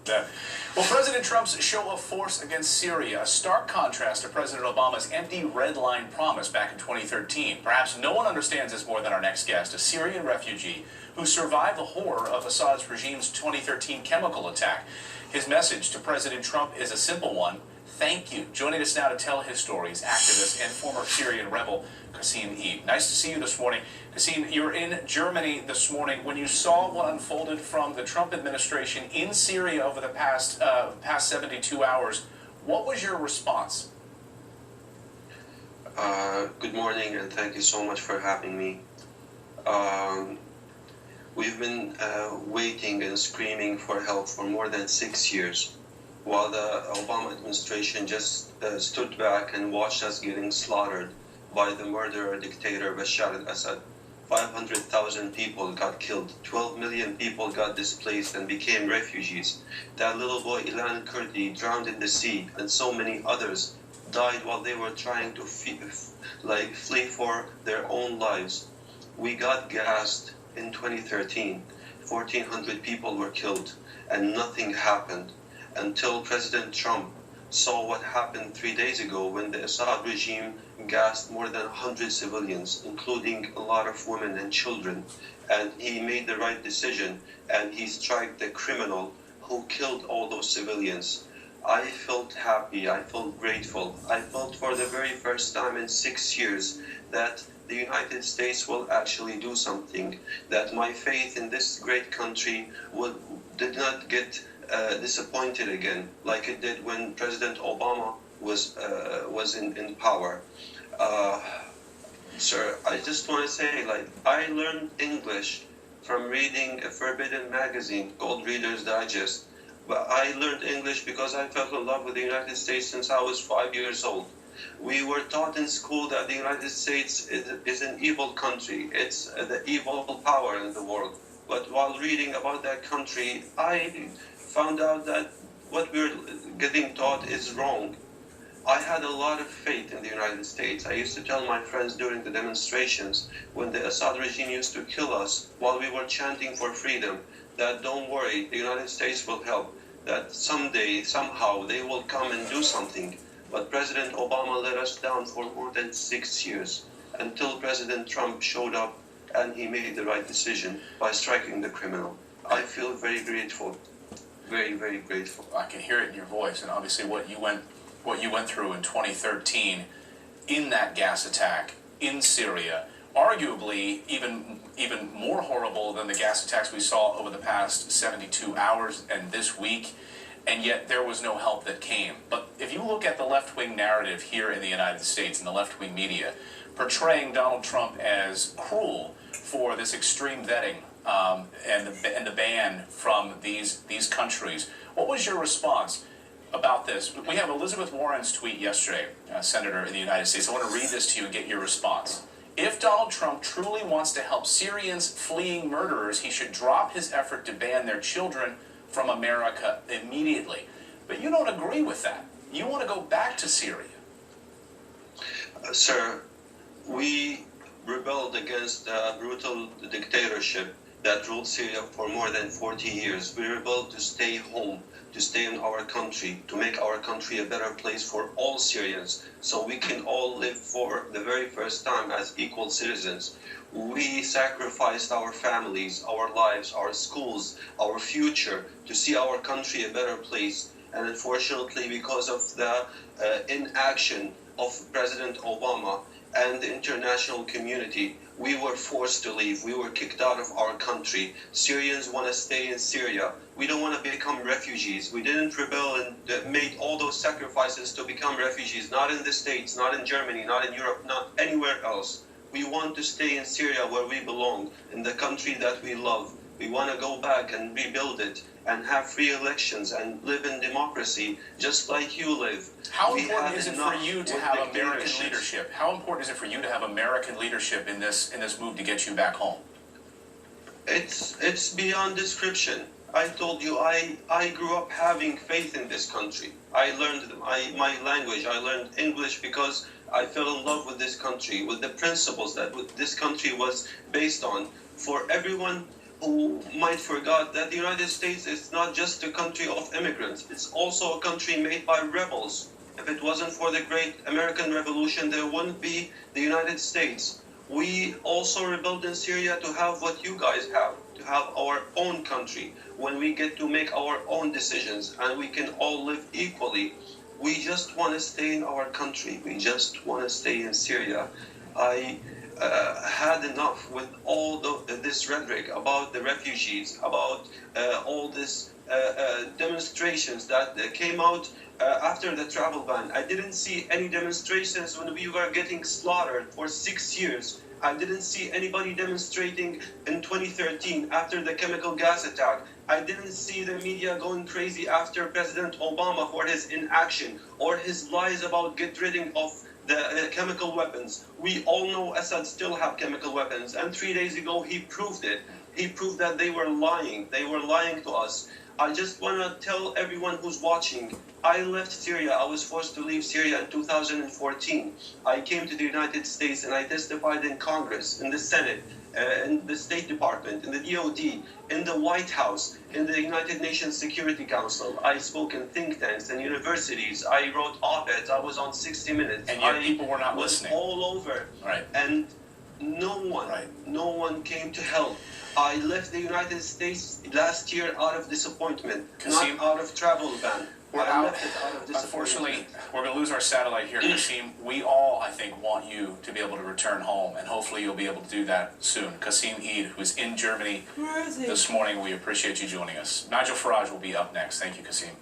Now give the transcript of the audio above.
That. Well, President Trump's show of force against Syria, a stark contrast to President Obama's empty red line promise back in 2013. Perhaps no one understands this more than our next guest, a Syrian refugee who survived the horror of Assad's regime's 2013 chemical attack. His message to President Trump is a simple one: thank you. Joining us now to tell his story is activist and former Syrian rebel Qasim Eid. Nice to see you this morning. Qasim, you're in Germany this morning. When you saw what unfolded from the Trump administration in Syria over the past 72 hours, what was your response? Good morning, and thank you so much for having me. We've been waiting and screaming for help for more than 6 years, while the Obama administration just stood back and watched us getting slaughtered by the murderer dictator Bashar al-Assad. 500,000 people got killed, 12 million people got displaced and became refugees. That little boy Ilan Kurdi drowned in the sea, and so many others died while they were trying to flee for their own lives. We got gassed in 2013. 1,400 people were killed, and nothing happened until President Trump saw what happened 3 days ago when the Assad regime gassed more than 100 civilians, including a lot of women and children. And he made the right decision, and he struck the criminal who killed all those civilians. I felt happy, I felt grateful. I felt for the very first time in 6 years that the United States will actually do something, that my faith in this great country did not get disappointed again, like it did when President Obama was in power. Sir, I just want to say, I learned English from reading a forbidden magazine called Reader's Digest, but I learned English because I fell in love with the United States since I was 5 years old. We were taught in school that the United States is an evil country. It's the evil power in the world. But while reading about that country, I found out that what we're getting taught is wrong. I had a lot of faith in the United States. I used to tell my friends during the demonstrations when the Assad regime used to kill us while we were chanting for freedom that don't worry, the United States will help, that someday, somehow, they will come and do something. But President Obama let us down for more than 6 years until President Trump showed up and he made the right decision by striking the criminal. I feel very grateful. Very, very grateful. I can hear it in your voice, and obviously what you went through in 2013 in that gas attack in Syria, arguably even more horrible than the gas attacks we saw over the past 72 hours and this week, and yet there was no help that came. But if you look at the left-wing narrative here in the United States and the left-wing media portraying Donald Trump as cruel for this extreme vetting and the ban from these countries. What was your response about this? We have Elizabeth Warren's tweet yesterday, Senator in the United States. I want to read this to you and get your response. If Donald Trump truly wants to help Syrians fleeing murderers, he should drop his effort to ban their children from America immediately. But you don't agree with that. You want to go back to Syria. Sir, we rebelled against the brutal dictatorship that ruled Syria for more than 40 years. We rebelled to stay home, to stay in our country, to make our country a better place for all Syrians, so we can all live for the very first time as equal citizens. We sacrificed our families, our lives, our schools, our future to see our country a better place. And unfortunately, because of the inaction of President Obama and the international community, we were forced to leave. We were kicked out of our country. Syrians want to stay in Syria. We don't want to become refugees. We didn't rebel and made all those sacrifices to become refugees, not in the States, not in Germany, not in Europe, not anywhere else. We want to stay in Syria where we belong, in the country that we love. We want to go back and rebuild it and have free elections and live in democracy just like you live. How important is it for you to have American leadership? How important is it for you to have American leadership in this move to get you back home? It's beyond description. I told you I grew up having faith in this country. I learned my language. I learned English because I fell in love with this country, with the principles that this country was based on. For everyone who might forget that the United States is not just a country of immigrants, it's also a country made by rebels. If it wasn't for the great American Revolution, there wouldn't be the United States. We also rebelled in Syria to have what you guys have, to have our own country, when we get to make our own decisions and we can all live equally. We just want to stay in our country. We just want to stay in Syria. I had enough with all this rhetoric about the refugees, about all this demonstrations that came out after the travel ban. I didn't see any demonstrations when we were getting slaughtered for 6 years. I didn't see anybody demonstrating in 2013 after the chemical gas attack. I didn't see the media going crazy after President Obama for his inaction or his lies about get rid of the chemical weapons. We all know Assad still have chemical weapons, and 3 days ago he proved it. He proved that they were lying. They were lying to us. I just want to tell everyone who's watching, I left Syria. I was forced to leave Syria in 2014. I came to the United States and I testified in Congress, in the Senate, in the State Department, in the DOD, in the White House, in the United Nations Security Council. I spoke in think tanks and universities. I wrote op-eds. I was on 60 Minutes. And yet people were not listening. All over. Right. And no one came to help. I left the United States last year out of disappointment, not out of travel ban. Unfortunately, we're going to lose our satellite here, Kasim. We all, I think, want you to be able to return home, and hopefully you'll be able to do that soon. Kasim Eid, who's in Germany this morning, we appreciate you joining us. Nigel Farage will be up next. Thank you, Kasim.